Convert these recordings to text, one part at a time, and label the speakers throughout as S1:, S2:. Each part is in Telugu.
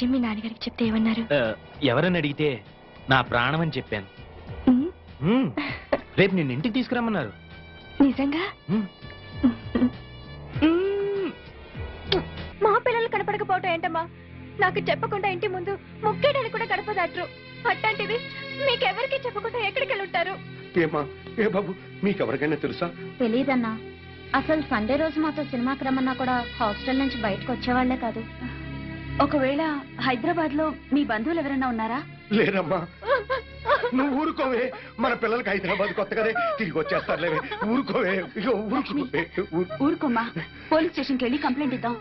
S1: విషయం మీ నాన్నగారికి చెప్తే ఏమన్నారు?
S2: ఎవరని అడిగితే నా ప్రాణం అని చెప్పాను. రేపు నిన్ను ఇంటికి తీసుకురమ్మన్నారు.
S1: నిజంగా? మా పిల్లలు కనపడకపోవటం ఏంటమ్మా? నాకు చెప్పకుండా ఇంటి ముందు ముక్కేయడానికి కూడా గడపదాట్రు. అట్లాంటిది మీకెవరికి చెప్పకుండా ఎక్కడికి వెళ్ళుంటారు?
S3: ఏమా ఏ బాబు మీకెవరికైనా తెలుసా?
S4: తెలీదన్నా. అసలు సండే రోజు మాతో సినిమాకి రమ్మన్నా కూడా హాస్టల్ నుంచి బయటకు వచ్చేవాళ్లే కాదు.
S1: ఒకవేళ హైదరాబాద్ లో మీ బంధువులు ఎవరైనా ఉన్నారా?
S3: లేరమ్మా. నువ్వు ఊరుకోవే. మన పిల్లలకి హైదరాబాద్ కొత్తగానే తిరిగి వచ్చేస్తారులేవే. ఊరుకోవే.
S1: ఊరుకోమ్మా. పోలీస్ స్టేషన్కి వెళ్ళి కంప్లైంట్ ఇద్దాం.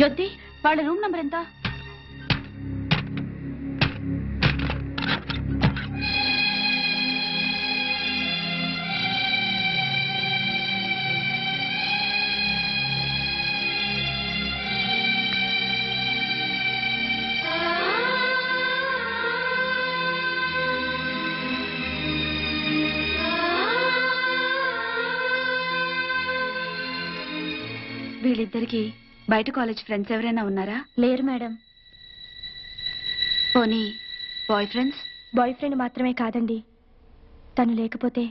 S1: జ్యోతి, వాళ్ళ రూమ్ నంబర్ ఎంత? వీళ్ళిద్దరికి బయట కాలేజ్ ఫ్రెండ్స్ ఎవరైనా ఉన్నారా?
S4: లేరు మేడం.
S1: పోనీ బాయ్ ఫ్రెండ్స్?
S5: బాయ్ ఫ్రెండ్ మాత్రమే కాదండి, తను లేకపోతే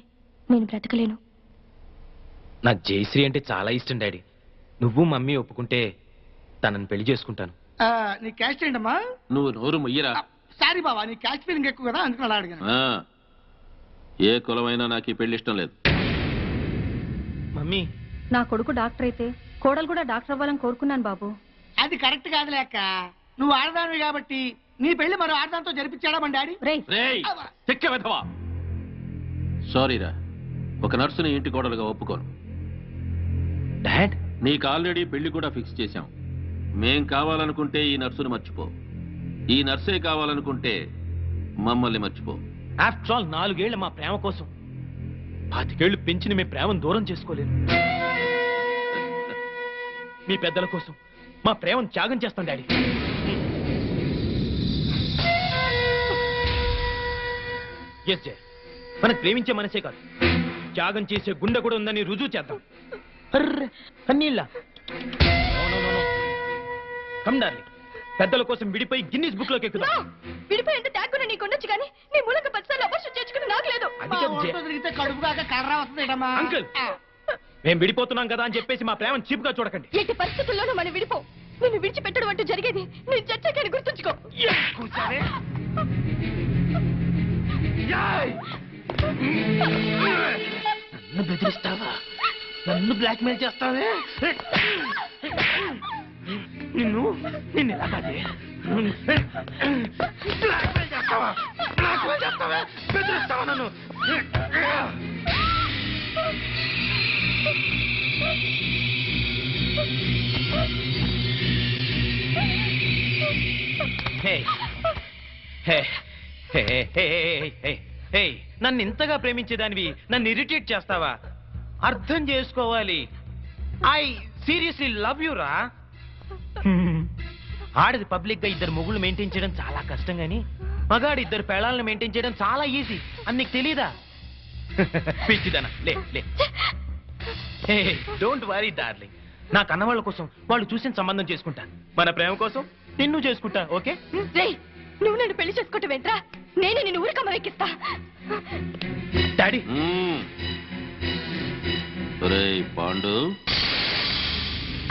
S5: నేను బ్రతకలేను.
S2: నాకు జయశ్రీ అంటే చాలా ఇష్టం డాడీ. నువ్వు మమ్మీ ఒప్పుకుంటే తనని పెళ్లి చేసుకుంటాను.
S6: నీ క్యాస్ట్ ఏంటమ్మా?
S7: నువ్వు నోరు ముయ్యరా.
S6: సారీ బాబా, నీ క్యాస్ట్ ఫీలింగ్ ఎక్కువ కదా, అందుకని అలా అడిగాను.
S7: ఏ కులమైనా నాకు ఈ పెళ్లి ఇష్టం లేదు.
S2: మమ్మీ,
S5: నా కొడుకు డాక్టర్ అయితే కోడలు కూడా డాక్టర్ అవ్వాలని కోరుకున్నాను బాబు.
S6: అది కరెక్ట్ కాదులే అక్క. నువ్వు ఆడదానివి కాబట్టి నీ పెళ్లి మరో ఆడదాంతో జరిపించాడా మన డాడీ?
S7: సారీరా, ఒక నర్సుని ఇంటి కోడలుగా ఒప్పుకోను.
S2: డాడ్,
S7: నీకు ఆల్రెడీ పెళ్లి కూడా ఫిక్స్ చేశాం. మేం కావాలనుకుంటే ఈ నర్సుని మర్చిపో, ఈ నర్సే కావాలనుకుంటే మమ్మల్ని మర్చిపో.
S2: ఆఫ్టర్ ఆల్ 4 ఏళ్ల మా ప్రేమ కోసం 25 ఏళ్లు పెంచిన మీ ప్రేమను దూరం చేసుకోలేదు. మీ పెద్దల కోసం మా ప్రేమను త్యాగం చేస్తాం డాడీ. ఎస్ జయ, మనకు ప్రేమించే మనసే కాదు, త్యాగం చేసే గుండె కూడా ఉందని రుజువు చేద్దాం. కన్నీళ్ళ కమ్ డార్లింగ్, పెద్దల కోసం విడిపోయి గిన్నిస్ బుక్ లోకి ఎక్కుదాం.
S1: విడిపోయి ఎంత త్యాగం నీకు ఉండొచ్చు కానీ నీ మూలక 10 సార్లు అవర్షం చేసుకుని నాకు లేదు.
S6: కడుపు కాక కర్ర వస్తుందేటమ్మా.
S2: అంకుల్, మేము విడిపోతున్నాం కదా అని చెప్పేసి మా ప్రేమను చీప్ గా చూడకండి.
S1: ఎట్టి పరిస్థితుల్లోనూ మనం విడిపో. నిన్ను విడిచిపెట్టడం అంటూ జరిగేది నేను చచ్చాకని గుర్తుంచుకో.
S2: నన్ను బెదిరిస్తావా? నన్ను బ్లాక్ మెయిల్ చేస్తావే? నిన్ను ఎలా కాదే? బ్లాక్ మెయిల్ చేస్తావా? బెదిరిస్తావా నన్ను? నన్ను ఇంతగా ప్రేమించేదానివి నన్ను ఇరిటేట్ చేస్తావా? అర్థం చేసుకోవాలి. ఐ సీరియస్లీ లవ్ యూ రా. ఆడది పబ్లిక్ గా 2 మొగుళ్ళు మెయింటైన్ చేయడం చాలా కష్టం గాని మగాడు 2 పెళ్ళాలను మెయింటైన్ చేయడం చాలా ఈజీ అని నీకు తెలీదా? పిచ్చిదనా, లే లే. డోంట్ వరీ డార్లింగ్, నా కన్నవాళ్ళ కోసం వాళ్ళు చూసిన సంబంధం చేసుకుంటా. మన ప్రేమ కోసం నిన్ను చేసుకుంటా. ఓకే?
S1: నువ్వు నన్ను పెళ్లి చేసుకోవటం ఏంట్రా? నేను నిన్ను ఊరికమ్మ వెక్కిస్తా.
S2: డాడీ,
S7: పాండు,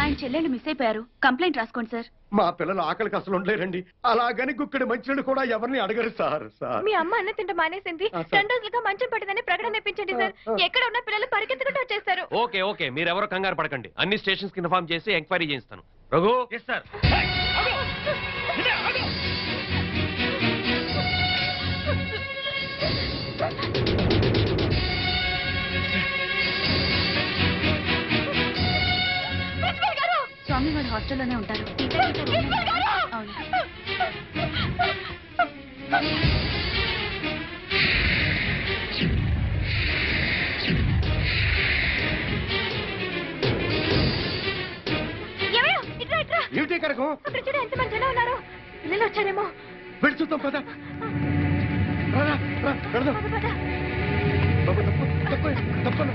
S1: ఆయన చెల్లెళ్ళు మిస్ అయిపోయారు. కంప్లైంట్ రాసుకోండి సార్.
S3: మా పిల్లలు ఆకలికి అసలు ఉండలేరండి. అలాగని గుక్కడి మంచినీళ్ళు కూడా ఎవరిని అడగరు సార్.
S1: మీ అమ్మ అన్న తింట మానేసింది. 2 రోజులుగా మంచం పట్టిందని ప్రకటన ఇప్పించండి సార్. ఎక్కడ ఉన్న పిల్లలు పరిగెత్తుకుంటూ వచ్చేస్తారు.
S8: ఓకే ఓకే, మీరెవరో కంగారు పడకండి. అన్ని స్టేషన్స్ కి ఇన్ఫార్మ్ చేసి ఎంక్వైరీ చేయిస్తాను. రఘు.
S2: Yes sir.
S1: స్వామి వారు హాస్టల్లోనే ఉంటారు. అవును.
S3: ఏమిటి కనుక
S1: అక్కడ చూడ ఎంతమంది జనం ఉన్నారు. పిల్లలు వచ్చారేమో.
S3: వెళ్ళి చూద్దాం పద. తప్పను.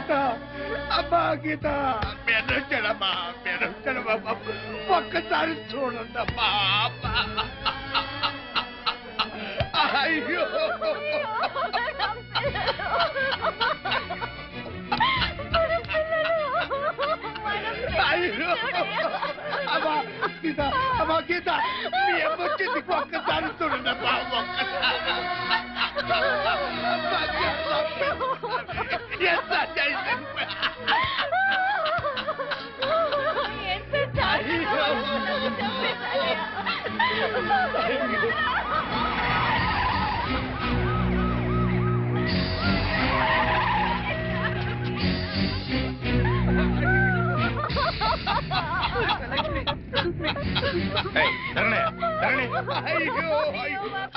S3: గీత అమ్మా గీత మెరొచ్చడమ్మా మెరొచ్చడమ్మా ఒక్కసారి చూడండి అమ్మా అయ్యో అయ్యో అమ్మా గీత అమ్మా గీత మీ అమ్మొచ్చింది ఒక్కసారి చూడండి అమ్మా ఒక్కసారి ఎంత చేసింది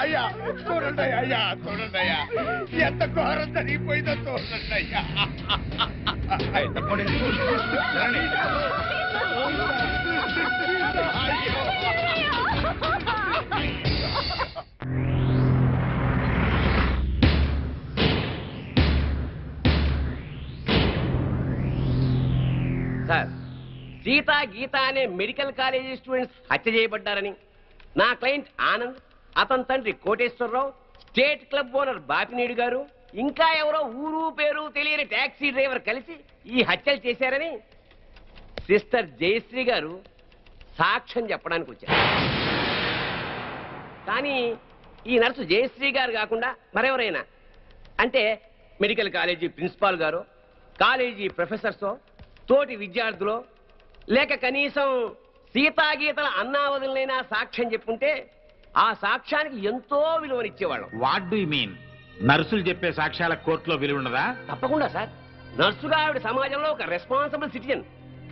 S3: అయ్యా చూడండి అయ్యా చూడండి అయ్యా ఎంత ఘోరం జరిగిపోయిందో చూడండి అయ్యా
S9: సార్ సీతా గీత అనే మెడికల్ కాలేజీ స్టూడెంట్స్ హత్య చేయబడ్డారని నా క్లయింట్ ఆనంద్ అతని తండ్రి Koteswararao state club owner Bapineedu గారు ఇంకా ఎవరో ఊరు పేరు తెలియని టాక్సీ డ్రైవర్ కలిసి ఈ హత్యలు చేశారని సిస్టర్ జయశ్రీ గారు సాక్ష్యం చెప్పడానికి వచ్చారు. కానీ ఈ నర్సు జయశ్రీ గారు కాకుండా మరెవరైనా అంటే మెడికల్ కాలేజీ ప్రిన్సిపాల్ గారు కాలేజీ ప్రొఫెసర్సో తోటి విద్యార్థులు లేక కనీసం సీతాగీతల అన్నావదులైనా సాక్ష్యం చెప్పుంటే ఆ సాక్ష్యానికి ఎంతో విలువనిచ్చేవాళ్ళం.
S10: What do you mean? నర్సులు చెప్పే సాక్ష్యాల కోర్టులో విలువ ఉండదా?
S9: తప్పకుండా సార్. నర్సుగా ఆవిడ సమాజంలో ఒక రెస్పాన్సిబుల్ సిటిజన్.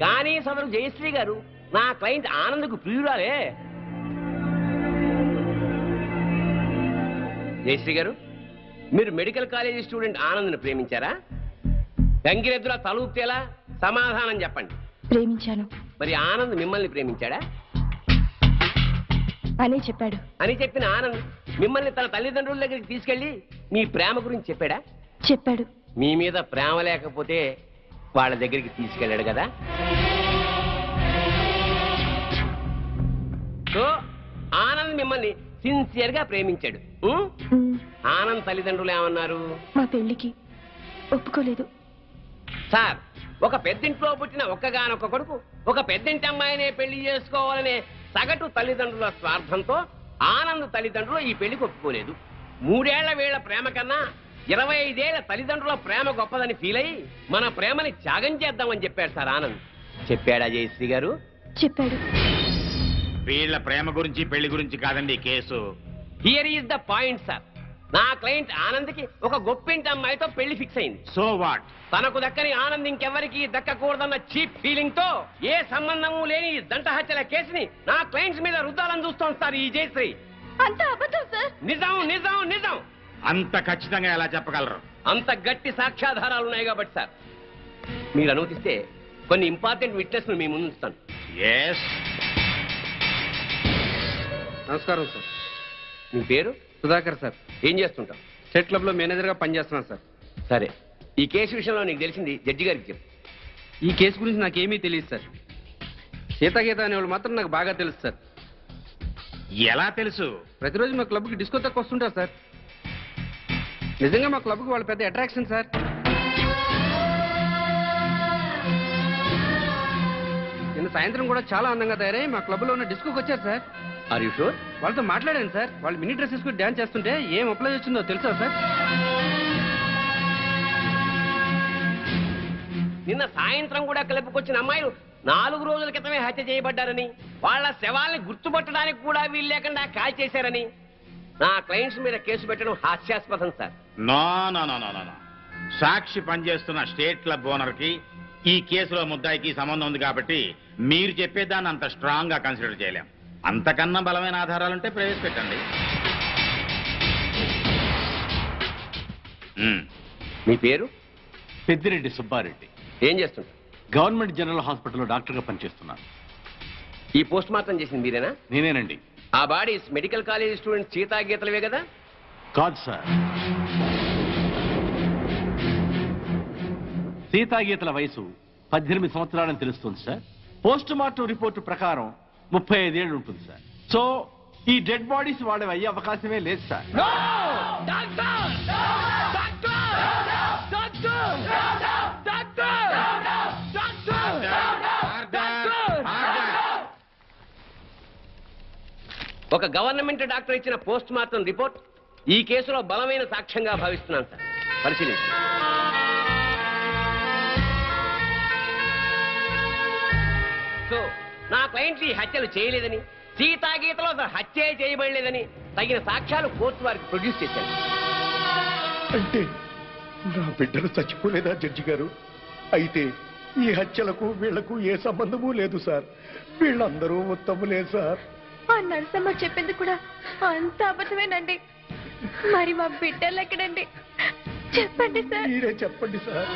S9: కానీ సదరు జయశ్రీ గారు నా క్లయింట్ ఆనంద్కు ప్రియురాలే. జయశ్రీ గారు, మీరు మెడికల్ కాలేజీ స్టూడెంట్ ఆనంద్ని ప్రేమించారా? గంగిరెద్దులా తలూపుతేలా సమాధానం చెప్పండి.
S5: ప్రేమించాను.
S9: మరి ఆనంద్ మిమ్మల్ని ప్రేమించాడా?
S5: అనే చెప్పాడు.
S9: అని చెప్పిన ఆనంద్ మిమ్మల్ని తన తల్లిదండ్రుల దగ్గరికి తీసుకెళ్లి మీ ప్రేమ గురించి చెప్పాడా?
S5: చెప్పాడు.
S9: మీ మీద ప్రేమ లేకపోతే వాళ్ళ దగ్గరికి తీసుకెళ్ళాడు కదా. సో ఆనంద్ మిమ్మల్ని సిన్సియర్ గా ప్రేమించాడు. ఆనంద్ తల్లిదండ్రులు ఏమన్నారు?
S5: మా పెళ్లికి ఒప్పుకోలేదు.
S9: సార్, ఒక పెద్దింట్లో పుట్టిన ఒక్కగానొక్క కొడుకు ఒక పెద్దింటి అమ్మాయినే పెళ్లి చేసుకోవాలనే సగటు తల్లిదండ్రుల స్వార్థంతో ఆనంద్ తల్లిదండ్రులు ఈ పెళ్లికి ఒప్పుకోలేదు. 3 ఏళ్ల వీళ్ల ప్రేమ కన్నా 25 ఏళ్ల తల్లిదండ్రుల ప్రేమ గొప్పదని ఫీల్ అయ్యి మన ప్రేమని త్యాగం చేద్దామని చెప్పాడు సార్ ఆనంద్. చెప్పాడా జయశ్రీ గారు?
S5: చెప్పాడు.
S10: వీళ్ళ ప్రేమ గురించి పెళ్లి గురించి కాదండి case.
S9: Here is the point sir. నా క్లయింట్ ఆనంద్కి ఒక గొప్పింటి అమ్మాయితో పెళ్లి ఫిక్స్ అయింది.
S10: So what?
S9: తనకు దక్కని ఆనంద్ ఇంకెవరికి దక్కకూడదన్న చీప్ ఫీలింగ్ తో ఏ సంబంధము లేని దంట హత్యల కేసుని నా క్లయింట్స్ మీద రుద్దాలని చూస్తోంది సార్ ఈ జయశ్రీ.
S1: అంత అబద్ధం సార్.
S9: నిజం నిజం నిజం.
S10: అంత ఖచ్చితంగా ఎలా చెప్పగలరు?
S9: అంత గట్టి సాక్ష్యాధారాలు ఉన్నాయి కాబట్టి సార్, మీరు అనుమతిస్తే కొన్ని ఇంపార్టెంట్ విట్నెస్ మీ ముందు ఉంచుతాను.
S10: ఎస్.
S11: నమస్కారం సార్.
S9: మీ పేరు?
S11: సుధాకర్ సార్.
S9: ఏం చేస్తుంటావు?
S11: స్టేట్ క్లబ్ లో మేనేజర్ గా పనిచేస్తున్నాను సార్.
S9: సరే, ఈ కేసు విషయంలో నీకు తెలిసింది జడ్జి గారికి చెప్పు.
S11: ఈ కేసు గురించి నాకేమీ తెలియదు సార్. సీతాగీత అనేవాళ్ళు మాత్రం నాకు బాగా తెలుసు సార్.
S10: ఎలా తెలుసు?
S11: ప్రతిరోజు మా క్లబ్కి డిస్కో తక్కువ వస్తుంటారు సార్. నిజంగా మా క్లబ్కి వాళ్ళు పెద్ద అట్రాక్షన్ సార్. నిన్న సాయంత్రం కూడా చాలా అందంగా తయారై మా క్లబ్లో ఉన్న డిస్కోకి వచ్చారు సార్.
S9: Are you sure?
S11: వాళ్ళతో మాట్లాడాను సార్. వాళ్ళు మినీ డ్రెస్ వేసుకుని డ్యాన్స్ చేస్తుంటే ఏం అప్లై వచ్చిందో తెలుసా సార్?
S9: నిన్న సాయంత్రం కూడా క్లబ్కి వచ్చిన అమ్మాయిలు 4 రోజుల క్రితమే హత్య చేయబడ్డారని, వాళ్ళ శవాల్ని గుర్తుపట్టడానికి కూడా వీలు లేకుండా కాల్ చేశారని నా క్లయింట్స్ మీద కేసు పెట్టడం హాస్యాస్పదం sir.
S10: No no no no no. సాక్షి పనిచేస్తున్న స్టేట్ క్లబ్ ఓనర్ కి ఈ కేసులో ముద్దాయికి సంబంధం ఉంది కాబట్టి మీరు చెప్పేదాన్ని అంత స్ట్రాంగ్ గా కన్సిడర్ చేయలేం. అంతకన్నా బలమైన ఆధారాలుంటే ప్రవేశపెట్టండి.
S9: మీ పేరు?
S12: పెద్దిరెడ్డి సుబ్బారెడ్డి.
S9: ఏం చేస్తుంటారు?
S12: గవర్నమెంట్ జనరల్ హాస్పిటల్లో డాక్టర్గా పనిచేస్తున్నాను.
S9: ఈ పోస్ట్ మార్టం చేసింది మీరేనా?
S12: నేనేనండి.
S9: ఆ బాడీస్ మెడికల్ కాలేజ్ స్టూడెంట్ సీతాగీతలవే కదా?
S12: కాదు సార్. సీతాగీతల వయసు 18 సంవత్సరాలని తెలుస్తుంది సార్. పోస్ట్ మార్టం రిపోర్టు ప్రకారం 35 ఏళ్ళు ఉంటుంది సార్. సో ఈ డెడ్ బాడీస్ వాడే అయ్యే అవకాశమే లేదు సార్.
S9: ఒక గవర్నమెంట్ డాక్టర్ ఇచ్చిన పోస్ట్ మార్టం రిపోర్ట్ ఈ కేసులో బలమైన సాక్ష్యంగా భావిస్తున్నాను సార్. పరిశీలించండి. సో నా క్లయింట్ ఈ హత్యలు చేయలేదని, సీతాగీతలో అసలు హత్య చేయబడలేదని తగిన సాక్ష్యాలు కోర్టు వారికి ప్రొడ్యూస్ చేశాను.
S3: అంటే నా బిడ్డలు చచ్చిపోలేదా జడ్జి గారు? అయితే ఈ హత్యలకు వీళ్లకు ఏ సంబంధము లేదు సార్. వీళ్ళందరూ ఉత్తములే సార్.
S1: ఆ నరసమ్మ చెప్పింది కూడా అంత అబద్ధమేనండి. మరి మా బిడ్డలు ఎక్కడండి? చెప్పండి సార్.
S3: మీరే చెప్పండి సార్.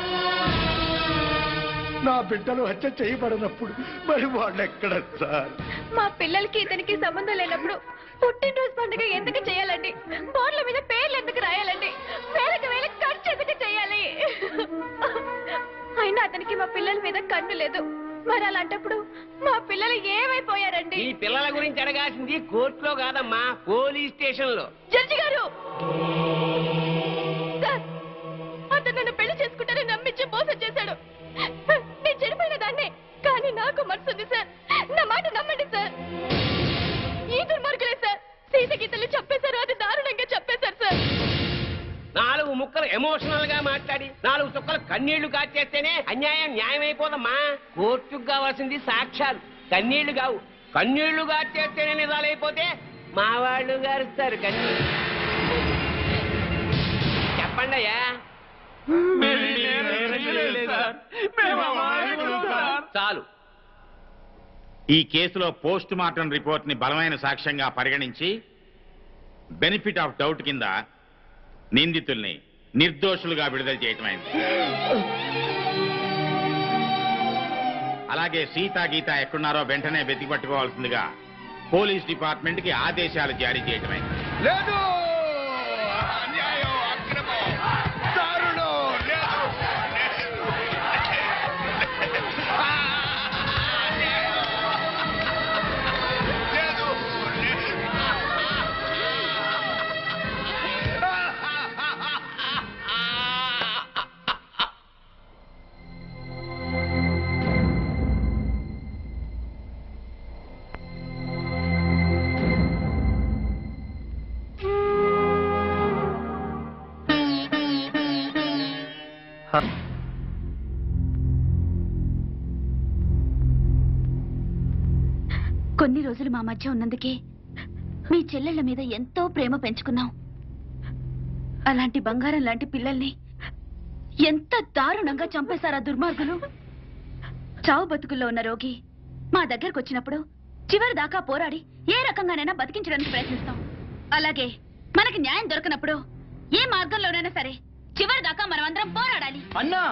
S3: నా బిడ్డలు హత్య చేయబడినప్పుడు మరి వాళ్ళు ఎక్కడ సార్?
S1: మా పిల్లలకి ఇతనికి సంబంధం లేనప్పుడు పుట్టినరోజు పండుగ ఎందుకు చేయాలండి? బోర్ల మీద పేర్లు ఎందుకు రాయాలండి? వేలకు వేల ఖర్చు ఎందుకు చేయాలి? అయినా అతనికి మా పిల్లల మీద కన్ను లేదు. మరి అలాంటప్పుడు మా పిల్లలు ఏమైపోయారండి?
S9: ఈ పిల్లల గురించి అడగాల్సింది కోర్టులో కాదమ్మా, పోలీస్ స్టేషన్ లో.
S1: జడ్జి గారు, సార్, అతను నన్ను పెళ్లి చేసుకుంటానని నమ్మించి మోసం చేశాడు. నేను చెడిపోయిన దాన్ని, కానీ నాకు మనసుంది సార్. నా మాట నమ్మండి సార్. ఈ దుర్మార్గులే సార్ సీతగీతలు చెప్పేశారు. అది దారుణంగా చెప్పేశారు సార్.
S9: 4 ముక్కలు ఎమోషనల్ గా మాట్లాడి 4 చుక్కలు కన్నీళ్లు కాచేస్తేనే అన్యాయం న్యాయమైపోదమ్మా. కోర్టుకు కావాల్సింది సాక్ష్యాలు, కన్నీళ్లు కావు. కన్నీళ్లు కాచేస్తేనే నిజాలైపోతే మా వాళ్ళు గారుస్తారు కన్నీళ్ళు. చెప్పండి అయ్యా. చాలు.
S10: ఈ కేసులో పోస్ట్ మార్టం రిపోర్ట్ ని బలమైన సాక్ష్యంగా పరిగణించి బెనిఫిట్ ఆఫ్ డౌట్ కింద నిందితుల్ని నిర్దోషులుగా విడుదల చేయటమైంది. అలాగే సీతా గీత ఎక్కడున్నారో వెంటనే వెతికి పట్టుకోవాల్సిందిగా పోలీస్ డిపార్ట్మెంట్ కి ఆదేశాలు జారీ చేయటమైంది.
S3: లేదు, అన్యాయం, అక్రమం, దారుణం, లేదు,
S4: కొన్ని రోజులు మా మధ్య ఉన్నందుకే మీ చెల్లెళ్ల మీద ఎంతో ప్రేమ పెంచుకున్నాం. అలాంటి బంగారం లాంటి పిల్లల్ని ఎంత దారుణంగా చంపేశారా దుర్మార్గులు. చావు బతుకుల్లో ఉన్న రోగి మా దగ్గరకు వచ్చినప్పుడు చివరి దాకా పోరాడి ఏ రకంగానైనా బతికించడానికి ప్రయత్నిస్తాం. అలాగే మనకి న్యాయం దొరకనప్పుడు ఏ మార్గంలోనైనా సరే చివరి దాకా మనం అందరం పోరాడాలి.
S6: అన్నా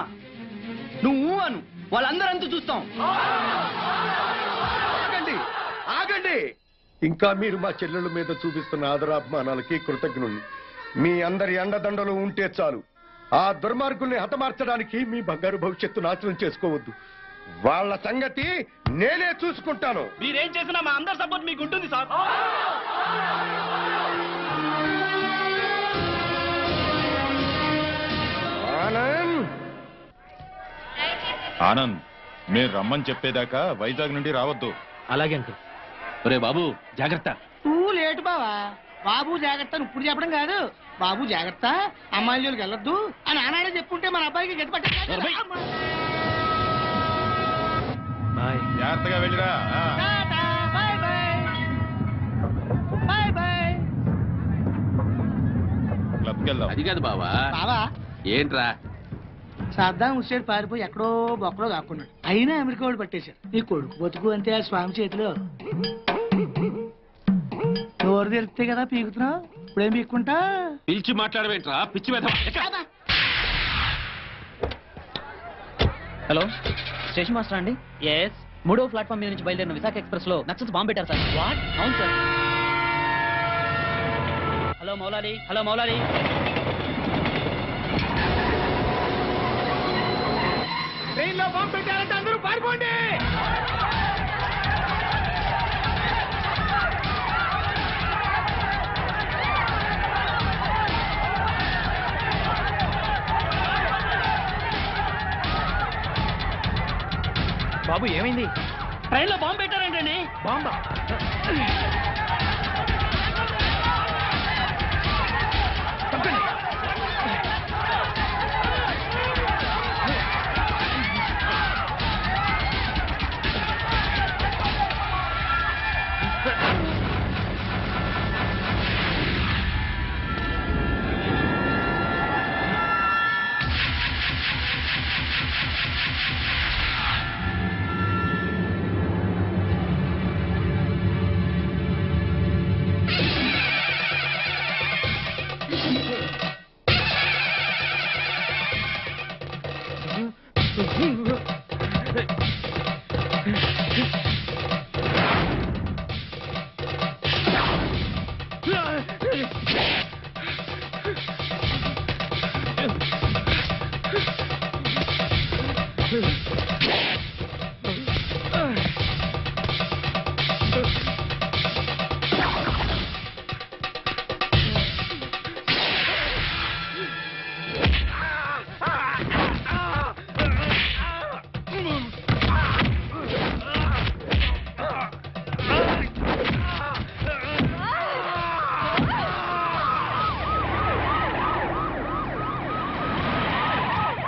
S6: నువ్వు అను, వాళ్ళందరంతా చూస్తాం.
S3: ఆగండి, ఆగండి. ఇంకా మీరు మా చెల్లెళ్ళ మీద చూపిస్తున్న ఆదరాభిమానాలకి కృతజ్ఞుణ్ణి. మీ అందరి అండదండలు ఉంటే చాలు. ఆ దుర్మార్గుల్ని హతమార్చడానికి మీ బంగారు భవిష్యత్తు నాశనం చేసుకోవద్దు. వాళ్ళ సంగతి నేనే చూసుకుంటాను.
S6: మీరేం చేసినా మా అందరి సపోర్ట్ మీకు ఉంటుంది సార్.
S3: ఆనంద్,
S13: ఆనంద్, మీరు రమ్మని చెప్పేదాకా వైజాగ్ నుండి రావద్దు.
S2: అలాగే అంకుల్.
S12: ఒరే బాబు జాగ్రత్త.
S6: నువ్వు లేటు బావా. బాబు జాగ్రత్త అని ఇప్పుడు చెప్పడం కాదు. బాబు జాగ్రత్త, అమ్మాయిల జోలికి వెళ్ళొద్దు అని ఆనాడే చెప్పుంటే మన అబ్బాయికి గతి పట్టే.
S2: బాయ్.
S13: జాగ్రత్తగా వెళ్ళిరా.
S6: Bye bye. Bye bye.
S13: క్లబ్కి వెళ్దాం.
S7: అది కాదు బావా.
S6: బావా
S7: ఏంట్రా?
S6: సద్దాం హుస్సేన్ పారిపోయి ఎక్కడో బొక్కలో దాక్కున్నాడు. అయినా అమెరికా వాడు పట్టేశారు. నీ కొడుకు బతుకు అంతే ఆ స్వామి చేతిలో. నోరు తెరిస్తే కదా పీకుతున్నావు. ఇప్పుడేం పీక్కుంటా?
S7: పిలిచి మాట్లాడవేంట్రా పిచ్చి మీద.
S14: హలో, స్టేషన్ మాస్టర్ అండి? ఎస్. 3వ ప్లాట్ఫామ్ మీద నుంచి బయలుదేరిన విశాఖ ఎక్స్ప్రెస్ లో నక్సల్స్ బాంబు పెట్టారు సార్. వాట్? అవును సార్. Hello Maulali, hello Maulali.
S2: బాబు ఏమైంది?
S6: ట్రైన్లో బాంబు పెట్టారంటండి.
S2: బాంబా?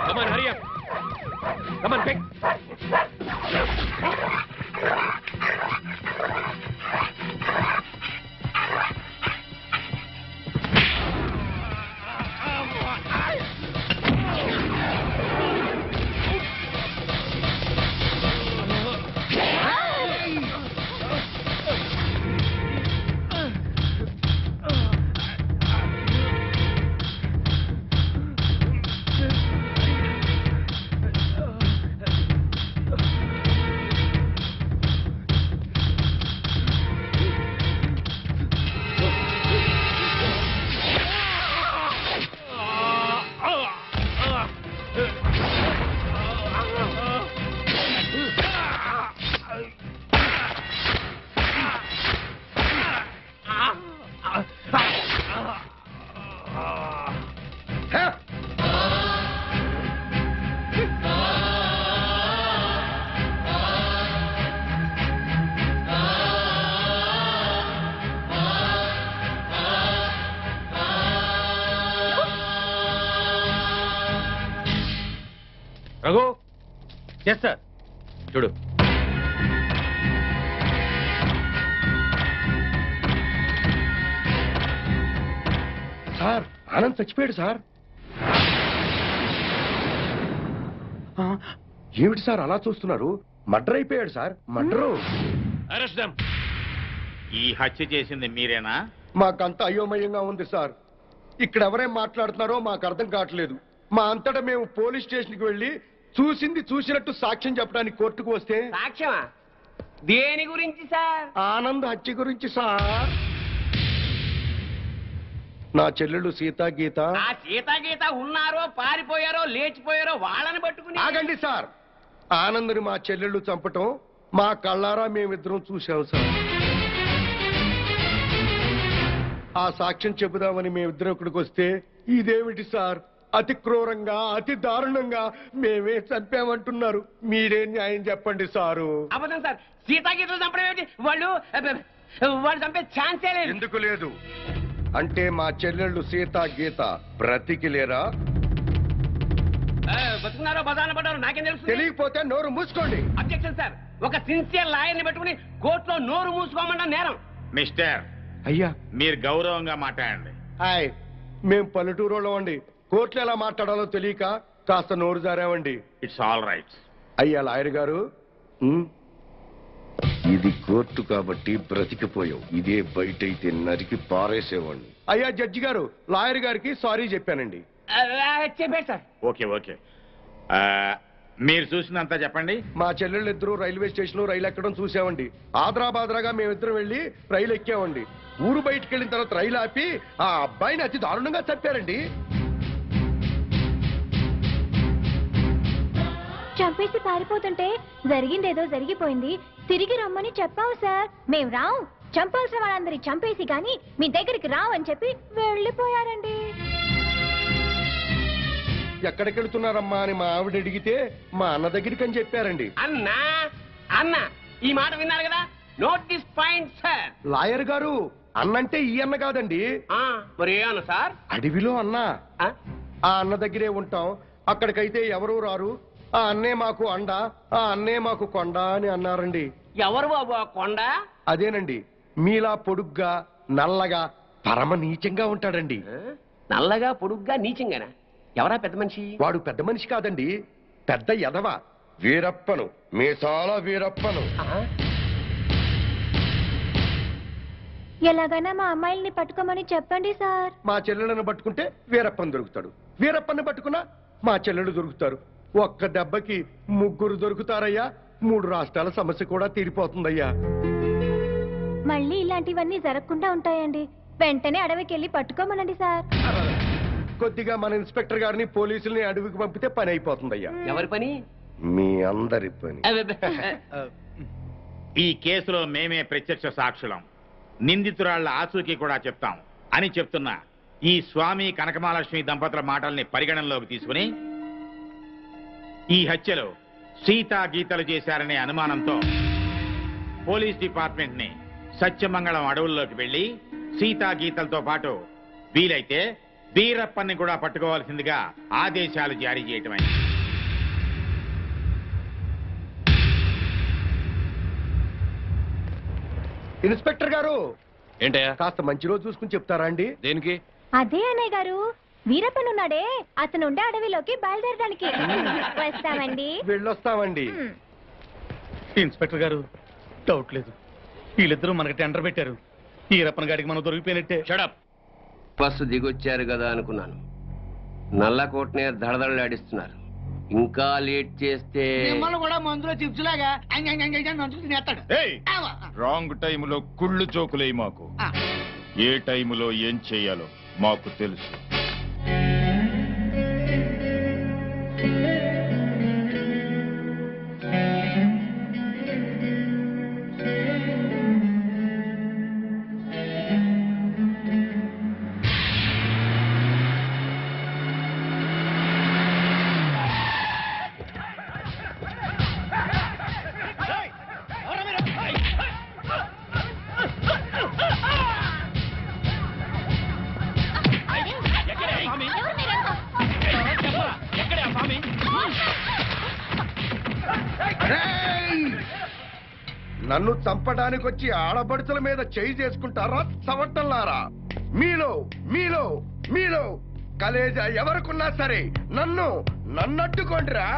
S8: Come on, hurry up. Come on, quick. Raghu,
S2: yes sir.
S8: చూడు.
S3: సార్ ఆనంద్ చచ్చిపోయాడు సార్. ఏమిటి సార్ అలా చూస్తున్నారు? మర్డర్ అయిపోయాడు సార్, మర్డరు.
S8: Arrest them.
S10: ఈ హత్య చేసింది మీరేనా?
S3: మాకంత అయోమయంగా ఉంది సార్. ఇక్కడ ఎవరేం మాట్లాడుతున్నారో మాకు అర్థం కావట్లేదు. మా అంతటా మేము పోలీస్ స్టేషన్కి వెళ్ళి చూసింది చూసినట్టు సాక్ష్యం చెప్పడానికి కోర్టుకు వస్తే
S9: సాక్ష్యమా? దేని గురించి సార్?
S3: ఆనంద్ హత్య గురించి సార్. నా చెల్లెళ్ళు సీతా గీత.
S9: ఆ సీతా గీత ఉన్నారో పారిపోయారో లేచిపోయారో వాళ్ళని పట్టుకుని.
S3: ఆగండి సార్. ఆనంద్ని మా చెల్లెళ్ళు చంపటం మా కళ్ళారా మేమిద్దరం చూసాం సార్. ఆ సాక్ష్యం చెబుదామని మేమిద్దరం ఇక్కడికి వస్తే ఇదేమిటి సార్, అతి క్రూరంగా అతి దారుణంగా మేమే చంపామంటున్నారు. మీరే న్యాయం చెప్పండి సారు.
S9: అబద్ధం సార్. సీతా గీతలు చంపడం ఏమిటి? వాళ్ళు చంపే ఛాన్సే లేదు.
S3: ఎందుకు లేదు అంటే మా చెల్లెళ్ళు సీతా గీత బ్రతికి లేరా?
S9: బతుకున్నారో బదాన పడ్డారో నాకేం తెలుసు?
S3: తెలియకపోతే నోరు మూసుకోండి.
S9: Objection sir. ఒక సిన్సియర్ లాయర్ని పెట్టుకుని కోర్టులో నోరు మూసుకోమన్నా నేరం.
S10: మిస్టర్
S3: అయ్యా,
S10: మీరు గౌరవంగా మాట్లాడండి.
S3: హాయ్, మేం పల్లెటూరులో అండి. కోర్టులో ఎలా మాట్లాడాలో తెలియక కాస్త నోరు జారామండి.
S10: It's all right.
S3: అయ్యా లాయర్ గారు, ఇది కోర్టు కాబట్టి బ్రతికిపోయావు. ఇదే బయట అయితే నరికి పారేసేవాడిని. అయ్యా జడ్జి గారు, లాయర్ గారికి సారీ చెప్పానండి.
S9: చెప్పాడు సార్.
S10: Okay okay. మీరు చూసినంత చెప్పండి.
S3: మా చెల్లెళ్ళు ఇద్దరు రైల్వే స్టేషన్ రైలు ఎక్కడం చూసామండి. ఆదరాబాదరాగా మేమిద్దరం వెళ్ళి రైలు ఎక్కామండి. ఊరు బయటకు వెళ్ళిన తర్వాత రైలు ఆపి ఆ అబ్బాయిని అతి దారుణంగా చంపారండి.
S5: చంపేసి పారిపోతుంటే జరిగిందేదో జరిగిపోయింది, తిరిగి రమ్మని చెప్పావు సార్. మేం రావు, చంపాల్సిన వాళ్ళందరి చంపేసి గాని మీ దగ్గరికి రావని చెప్పి వెళ్ళిపోయారండి.
S3: ఎక్కడికి వెళ్తున్నారమ్మా అని మా ఆవిడ అడిగితే మా అన్న దగ్గరికి అని చెప్పారండి.
S9: అన్నా అన్న ఈ మాట విన్నారు కదా, note this point sir.
S3: Lawyer గారు, అన్నంటే ఈ అన్న కాదండి.
S9: మరి ఏ అన్న సార్?
S3: అడవిలో అన్న. ఆ అన్న దగ్గరే ఉంటాం, అక్కడికైతే ఎవరూ రారు, ఆ అన్నే మాకు అండ, ఆ అన్నే మాకు కొండ అని అన్నారండి.
S9: ఎవరు బాబు ఆ కొండ?
S3: అదేనండి, మీలా పొడుగ్గా నల్లగా పరమ నీచంగా ఉంటాడండి.
S9: నల్లగా పొడుగ్గా నీచంగానా? ఎవరా పెద్ద మనిషి?
S3: వాడు పెద్ద మనిషి కాదండి, పెద్ద ఎదవ. వీరప్పను, మీసాల వీరప్పను.
S5: ఎలాగైనా మా అమ్మాయిల్ని పట్టుకోమని చెప్పండి సార్.
S3: మా చెల్లెలను పట్టుకుంటే వీరప్పని దొరుకుతాడు, వీరప్పని పట్టుకున్నా మా చెల్లెలు దొరుకుతారు. ఒక్క దెబ్బకి 3 దొరుకుతారయ్యా. 3 రాష్ట్రాల సమస్య కూడా తీరిపోతుందయ్యా.
S5: మళ్ళీ ఇలాంటివన్నీ జరగకుండా ఉంటాయండి. వెంటనే అడవికి వెళ్ళి పట్టుకోమనండి సార్.
S3: కొద్దిగా మన ఇన్స్పెక్టర్ గారిని పోలీసుల్ని అడవికి పంపితే పని అయిపోతుందయ్యా.
S9: ఎవరి పని?
S3: మీ అందరి పని.
S10: ఈ కేసులో మేమే ప్రత్యక్ష సాక్షులం, నిందితురాళ్ల ఆచూకీ కూడా చెప్తాం అని చెప్తున్నా ఈ స్వామి కనకమహాలక్ష్మి దంపతుల మాటల్ని పరిగణనలోకి తీసుకుని ఈ హత్యలో సీతా గీతలు చేశారనే అనుమానంతో పోలీస్ డిపార్ట్మెంట్ ని సత్యమంగళం అడవుల్లోకి వెళ్లి సీతా గీతలతో పాటు వీలైతే వీరప్పన్ని కూడా పట్టుకోవాల్సిందిగా ఆదేశాలు జారీ చేయటమైంది.
S3: ఇన్స్పెక్టర్ గారు,
S8: ఏంటయ్యా?
S3: కాస్త మంచి రోజు చూసుకుని చెప్తారా అండి?
S8: దేనికి?
S5: అదే అన్నయ్య గారు, వీరప్పనున్నాడే అతను ఉండే అడవిలోకి బయలుదేరడానికి. వస్తామండి.
S3: వెళ్ళొస్తామండి.
S6: ఇన్స్పెక్టర్ గారు, డౌట్ లేదు, వీళ్ళిద్దరూ మనకి టెండర్ పెట్టారు. వీరప్పన్ గారికి మనం దొరికిపోయినట్టే.
S9: షడప్. బస్సు దిగొచ్చారు కదా అనుకున్నాను, నల్లకోటనే దడదడలాడిస్తున్నారు. ఇంకా లేట్ చేస్తే
S6: మిమ్మల్ని కూడా మందులో చిప్స్ లాగా తినేస్తాడు.
S13: రాంగ్ టైములో కుళ్ళు జోకులే మాకు. ఏ టైములో ఏం చెయ్యాలో మాకు తెలుసు.
S3: నన్ను చంపడానికి వచ్చి ఆడబడుచుల మీద చేయి చేసుకుంటారా చవట్టంలారా? మీలో మీలో మీలో కలేజా ఎవరికున్నా సరే నన్నట్టుకోండిరా.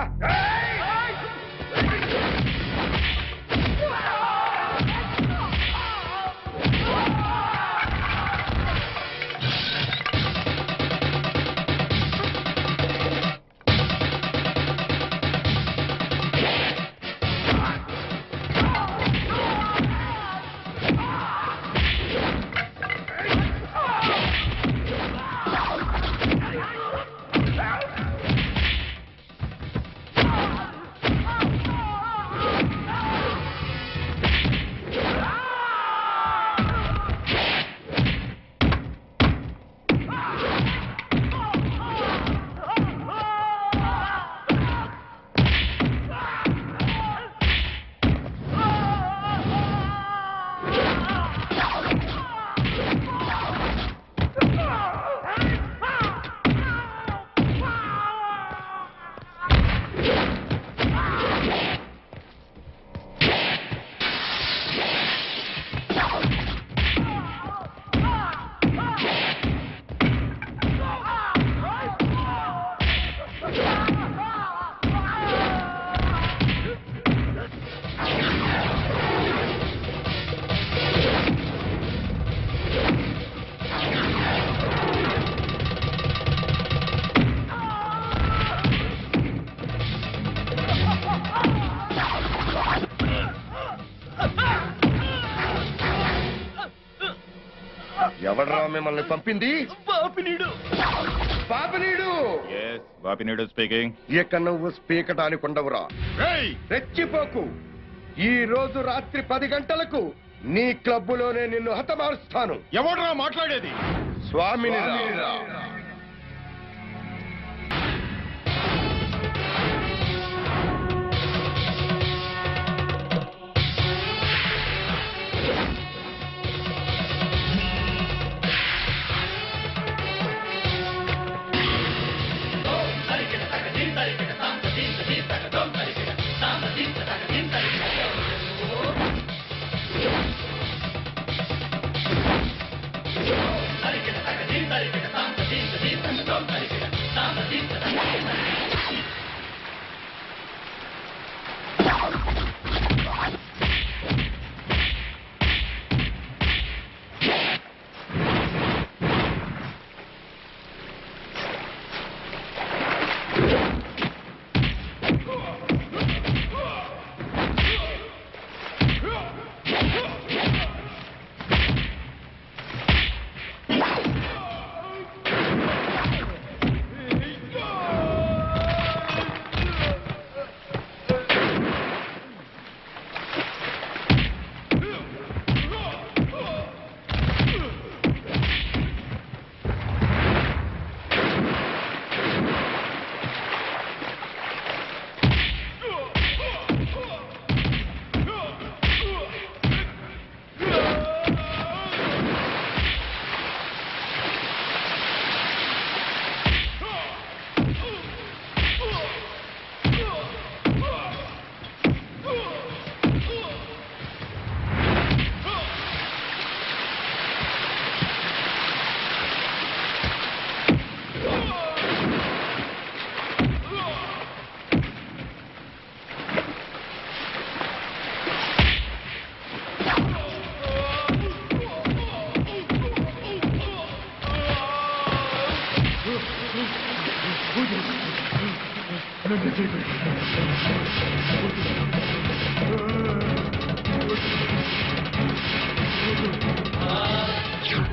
S3: ఎవడ్రా మిమ్మల్ని పంపింది?
S13: బాపినీడు. బాపినీడు స్పీకింగ్.
S3: ఇక నువ్వు స్పీకటానికి ఉండవురా. రెచ్చిపోకు. ఈ రోజు రాత్రి 10 గంటలకు నీ క్లబ్బులోనే నిన్ను హతమారుస్తాను.
S13: ఎవడ్రా మాట్లాడేది?
S3: స్వామిని.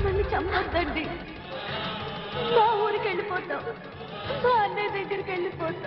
S1: నన్ను చంపొద్దండి. మా ఊరికి వెళ్ళిపోతాం, మా అన్నయ్య దగ్గరికి వెళ్ళిపోతాం.